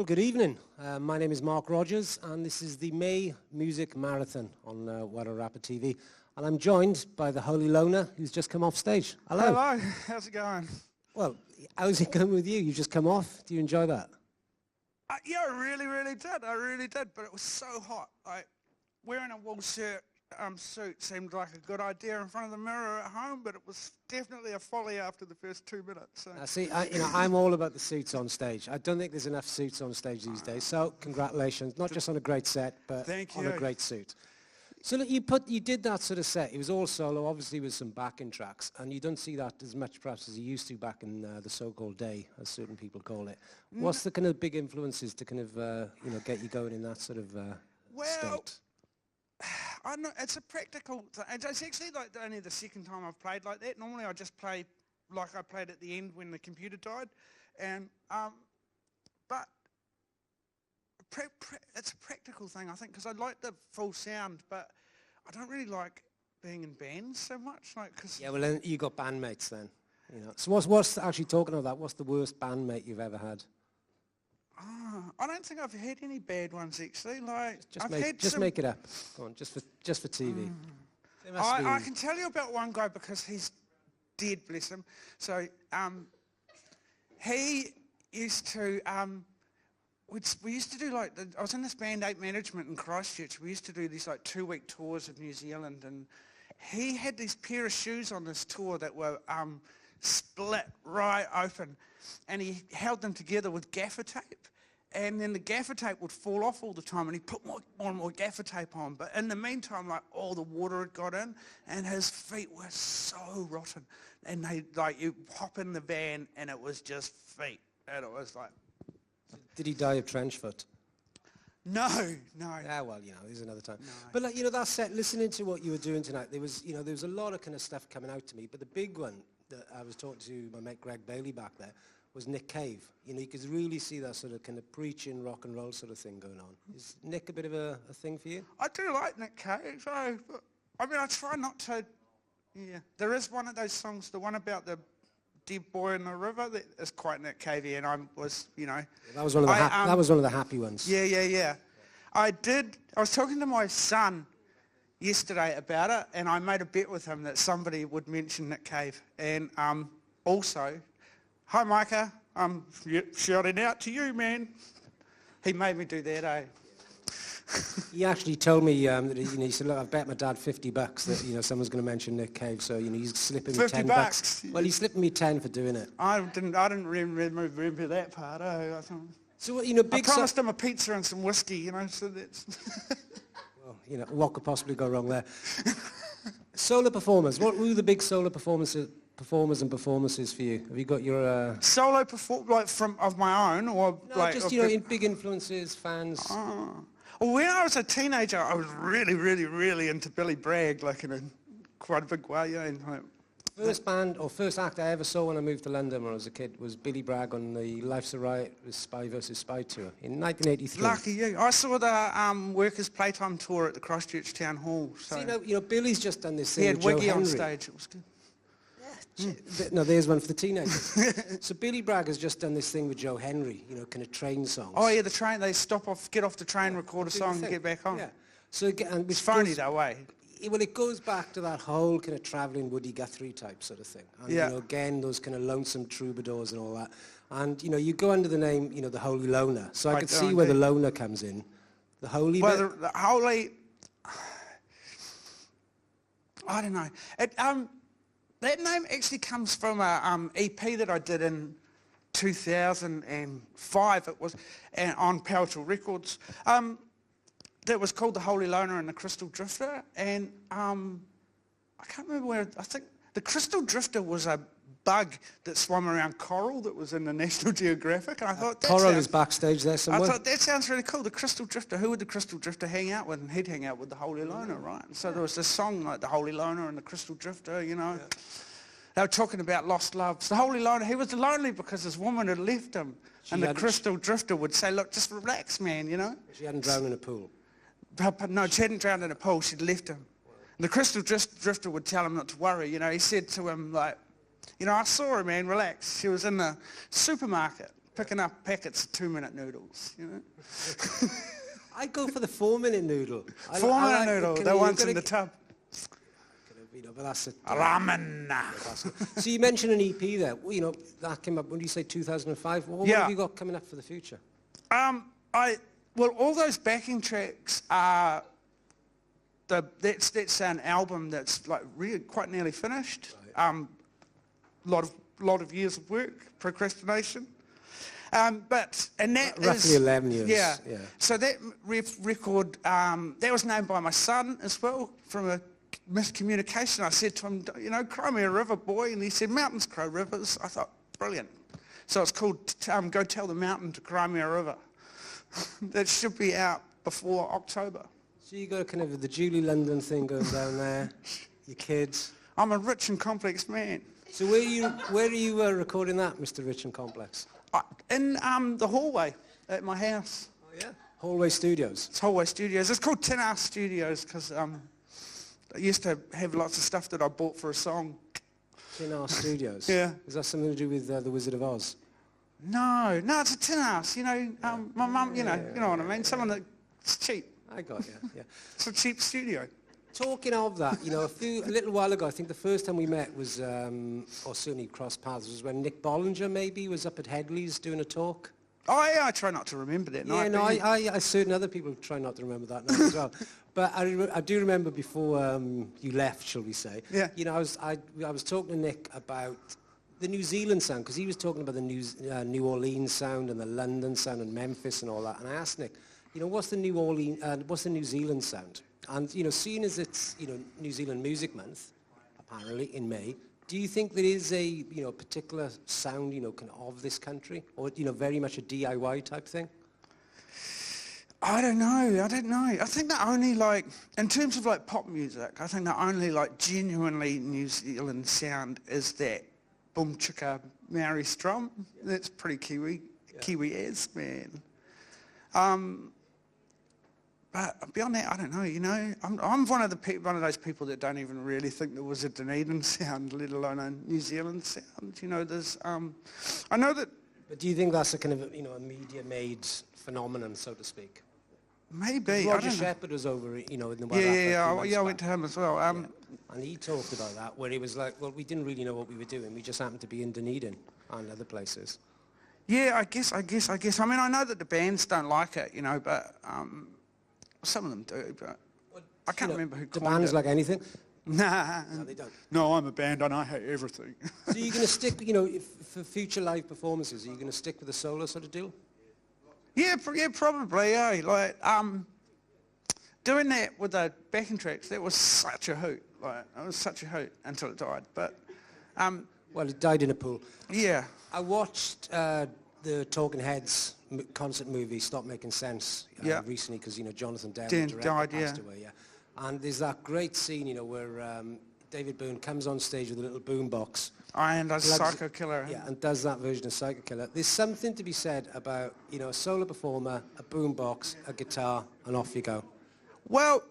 Well, good evening. My name is Mark Rogers, and this is the May Music Marathon on Wara Rapper TV. And I'm joined by the Holy Loner, who's just come off stage. Hello. Hello. How's it going? Well, how's it going with you? You just come off. Do you enjoy that? Yeah, I really did. I really did, but it was so hot. Like, wearing a wool shirt suit seemed like a good idea in front of the mirror at home, but it was definitely a folly after the first 2 minutes. So. See, I'm all about the suits on stage. I don't think there's enough suits on stage these days. So congratulations, not just on a great set, but on a great suit. So look, you did that sort of set. It was all solo, obviously with some backing tracks, and you don't see that as much perhaps as you used to back in the so-called day, as certain people call it. What's the kind of big influences to kind of get you going in that sort of state? I know it's a practical thing. It's actually like only the second time I've played like that. Normally I just play like I played at the end when the computer died, and but it's a practical thing, I think, because I like the full sound, but I don't really like being in bands so much. Like, yeah, well, then you got bandmates then. You know. So what's actually talking of that? What's the worst bandmate you've ever had? I don't think I've had any bad ones actually. Like, just make it up. Go on, just for TV. I can tell you about one guy because he's dead, bless him. So he used to. We used to do like, I was in this band 8 Management in Christchurch. We used to do these like 2-week tours of New Zealand, and he had these pair of shoes on this tour that were split right open, and he held them together with gaffer tape, and then the gaffer tape would fall off all the time, and he put more gaffer tape on, but in the meantime, like, all the water had got in, and his feet were so rotten, and they, like, you hop in the van, and it was just feet, and it was like... Did he die of trench foot? No. Ah, well, there's another time. No. But like, that set, listening to what you were doing tonight, there was a lot of kind of stuff coming out to me, but the big one that I was talking to my mate Greg Bailey back there was Nick Cave. You could really see that sort of kind of preaching rock and roll sort of thing going on. Is Nick a bit of a thing for you? I do like Nick Cave. I mean, I try not to. Yeah, there is one of those songs, the one about the dead boy in the river, that is quite Nick Cavey, and I was, that was one of the that was one of the happy ones. Yeah. I was talking to my son yesterday about it, and I made a bet with him that somebody would mention Nick Cave. And also, hi Micah, I'm shouting out to you, man. He made me do that, eh? He actually told me that he said, look, I've bet my dad $50 that someone's going to mention Nick Cave, so he's slipping me $10. Well, he's slipping me 10 for doing it. I didn't remember that part. So I promised him a pizza and some whiskey, so that's. Well, what could possibly go wrong there? Solo performers. What were the big solo performers and performances for you? Have you got your solo of my own, or no, like just big influences, fans? Well, when I was a teenager, I was really into Billy Bragg, like in quite a big way. First act I ever saw when I moved to London when I was a kid was Billy Bragg on the Life's a Riot Spy vs Spy tour in 1983. Lucky you. I saw the Workers' Playtime tour at the Christchurch Town Hall. So. See, Billy's just done this thing. He had with Joe Wiggy Henry. on stage. It was good. No, there's one for the teenagers. So Billy Bragg has just done this thing with Joe Henry, kind of train songs. Oh yeah, the train, they get off the train, record a song and get back on. Yeah. So it's phony though, eh? Well, it goes back to that whole kind of travelling Woody Guthrie type sort of thing. And, again, those kind of lonesome troubadours and all that. And, you go under the name, the Holy Loner. So I could see where the Loner comes in. The Holy bit. The Holy... I don't know. That name actually comes from a EP that I did in 2005. It was on Powerful Records. That was called The Holy Loner and the Crystal Drifter. And I can't remember where. I think the Crystal Drifter was a bug that swam around coral that was in the National Geographic. And I thought coral is backstage there somewhere. I thought that sounds really cool. The Crystal Drifter. Who would the Crystal Drifter hang out with? And he'd hang out with the Holy Loner, right? And so there was this song like The Holy Loner and the Crystal Drifter. Yeah. They were talking about lost loves. The Holy Loner, he was lonely because his woman had left him. And the Crystal Drifter would say, look, just relax, man, She hadn't drowned in a pool. No, she hadn't drowned in a pool. She'd left him. And the Crystal Drifter would tell him not to worry. He said to him, like, I saw her, man, relax. She was in the supermarket picking up packets of 2-minute noodles, you know. I go for the 4-minute noodle. 4-minute noodle, the ones in the tub. But that's it. Ramen. So you mentioned an EP there. Well, you know, that came up, when you say 2005? What have you got coming up for the future? Well, all those backing tracks are, that's an album that's like really quite nearly finished. Right. Lot of years of work, procrastination. And that roughly 11 years. Yeah. So that record, that was named by my son as well from a miscommunication. I said to him, you know, cry me a river, boy. And he said, mountains cry rivers. I thought, brilliant. So it's called Go Tell the Mountain to Cry Me a River. That should be out before October. So you got kind of the Julie London thing going down there, your kids. I'm a rich and complex man. So where are you recording that, Mr. Rich and Complex? In the hallway at my house. Oh yeah? Hallway Studios? It's Hallway Studios. It's called 10 Hour Studios because I used to have lots of stuff that I bought for a song. 10 Hour Studios? Yeah. Is that something to do with The Wizard of Oz? No, it's a tin house, you know, my mum, you know what I mean, someone that's cheap. I got you, yeah. It's a cheap studio. Talking of that, you know, a little while ago, I think the first time we met was, or certainly crossed paths, was when Nick Bollinger maybe was up at Headley's doing a talk. Oh yeah, I try not to remember that night. Yeah, no, I certain other people try not to remember that night as well. But I do remember before you left, shall we say, you know, I was talking to Nick about the New Zealand sound, because he was talking about the New Orleans sound and the London sound and Memphis and all that. And I asked Nick, you know, what's the New Zealand sound? And, you know, seeing as it's, you know, New Zealand Music Month, apparently, in May, do you think there is a, you know, particular sound, you know, of this country? Or, you know, very much a DIY type thing? I don't know. I think that only, like, in terms of, like, pop music, I think that only, like, genuinely New Zealand sound is that boom chicka Maori strum. That's pretty Kiwi-esque, man. But beyond that, I don't know. You know, I'm one of those people that don't even really think there was a Dunedin sound, let alone a New Zealand sound. You know, there's. I know that. But do you think that's a kind of, you know, a media-made phenomenon, so to speak? Maybe. Roger Shepherd was over, you know, in the I went to him as well. And he talked about that, where he was like, well, we didn't really know what we were doing. We just happened to be in Dunedin and other places. Yeah, I guess. I mean, I know that the bands don't like it, you know, but some of them do. But I can't remember who. Do bands like anything? Nah. No, they don't. No, I'm a band and I hate everything. So you're going to stick, you know, for future live performances, are you going to stick with the solo sort of deal? Yeah, probably, yeah. Like, doing that with the backing tracks, that was such a hoot. Like, it was such a hoot until it died. But, well, it died in a pool. Yeah. I watched the Talking Heads concert movie, Stop Making Sense, recently, because, you know, Jonathan Demme passed away, yeah. And there's that great scene, you know, where David Byrne comes on stage with a little boombox. And does Psycho Killer. Yeah, and does that version of Psycho Killer. There's something to be said about, you know, a solo performer, a boombox, a guitar, and off you go. Well,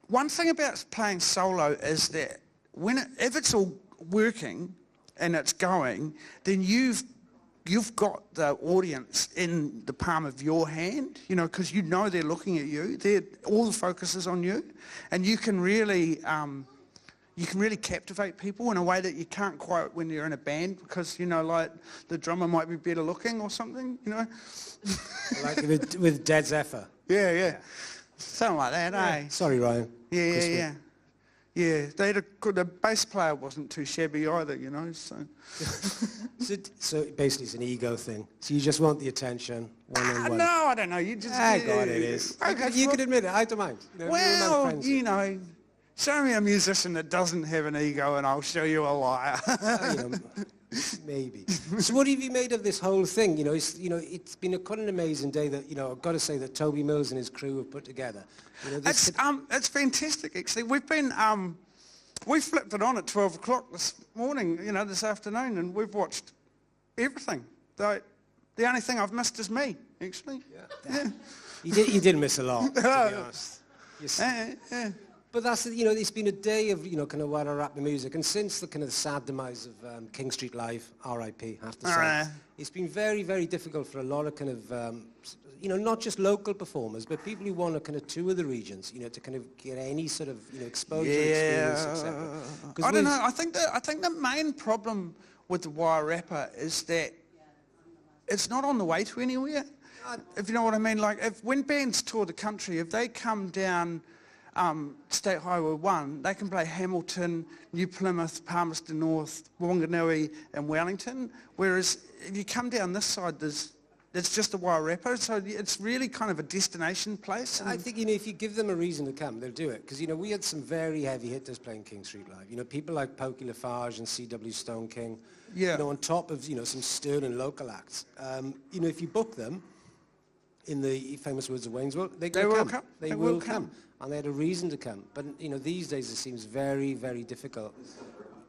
one thing about playing solo is that if it's all working and it's going, then you've got the audience in the palm of your hand, you know, because you know they're looking at you. All the focus is on you, and you can really captivate people in a way that you can't quite when you're in a band, because, you know, like the drummer might be better looking or something, you know. Like with Dead Zephyr. Yeah. Something like that, eh? Sorry, Ryan. Yeah. Yeah, the bass player wasn't too shabby either, you know, so. So basically it's an ego thing. So you just want the attention, one-on-one. No, I don't know. You just... God, it is. Okay, you can admit it. I don't mind. You know, well, you know, show me a musician that doesn't have an ego and I'll show you a liar. You know, maybe. So what have you made of this whole thing? You know, it's been quite an amazing day that, you know, I've got to say that Toby Mills and his crew have put together. You know, it's fantastic, actually. We flipped it on at 12 o'clock this morning, you know, this afternoon, and we've watched everything. The only thing I've missed is me, actually. Yeah. You did miss a lot, to be honest. Yeah. But that's, you know, it's been a day of, you know, kind of wild rap music, and since the kind of sad demise of King Street Live, R.I.P., I have to say, it's been very, very difficult for a lot of kind of, you know, not just local performers, but people who want to kind of tour the regions, you know, to kind of get any sort of, you know, exposure, experience, etc. I don't know. I think the main problem with the wire rapper is that it's not on the way to anywhere. If you know what I mean, like when bands tour the country, if they come down State Highway 1, they can play Hamilton, New Plymouth, Palmerston North, Wanganui and Wellington, whereas if you come down this side, it's just a wire rapper, so it's really kind of a destination place. I think, you know, if you give them a reason to come, they'll do it. Because, you know, we had some very heavy hitters playing King Street Live. You know, people like Pokey Lafarge and C.W. Stone King. Yeah. You know, on top of, you know, some sterling local acts. You know, if you book them, in the famous words of Wayne's World, they will come. They will come. And they had a reason to come. But, you know, these days it seems very, very difficult,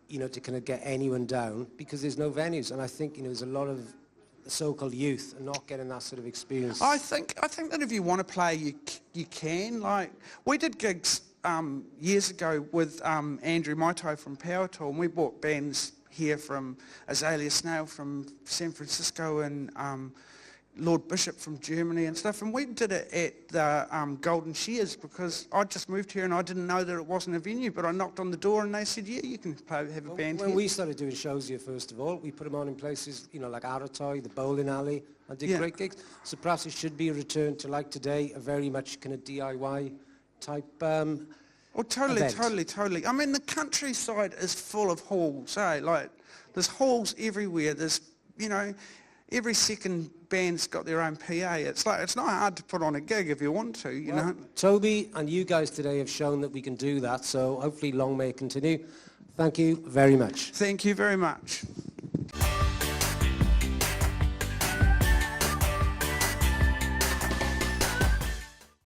you know, to kind of get anyone down because there's no venues. And I think, you know, there's a lot of so-called youth are not getting that sort of experience. I think that if you want to play, you can. Like, we did gigs years ago with Andrew Maito from Power Tool, and we brought bands here from Azalea Snail from San Francisco and Lord Bishop from Germany and stuff, and we did it at the Golden Shears because I just moved here and I didn't know that it wasn't a venue, but I knocked on the door and they said, yeah, you can have a band when here. We started doing shows here, first of all, we put them on in places, you know, like Aratoy, the bowling alley, and did great gigs. So perhaps it should be a return to, like today, a very much kind of DIY type event. Totally. I mean, the countryside is full of halls, eh? Like, there's halls everywhere. There's, you know, every second band's got their own PA. It's like, it's not hard to put on a gig if you want to, you know. Toby and you guys today have shown that we can do that, so hopefully long may it continue. Thank you very much. Thank you very much.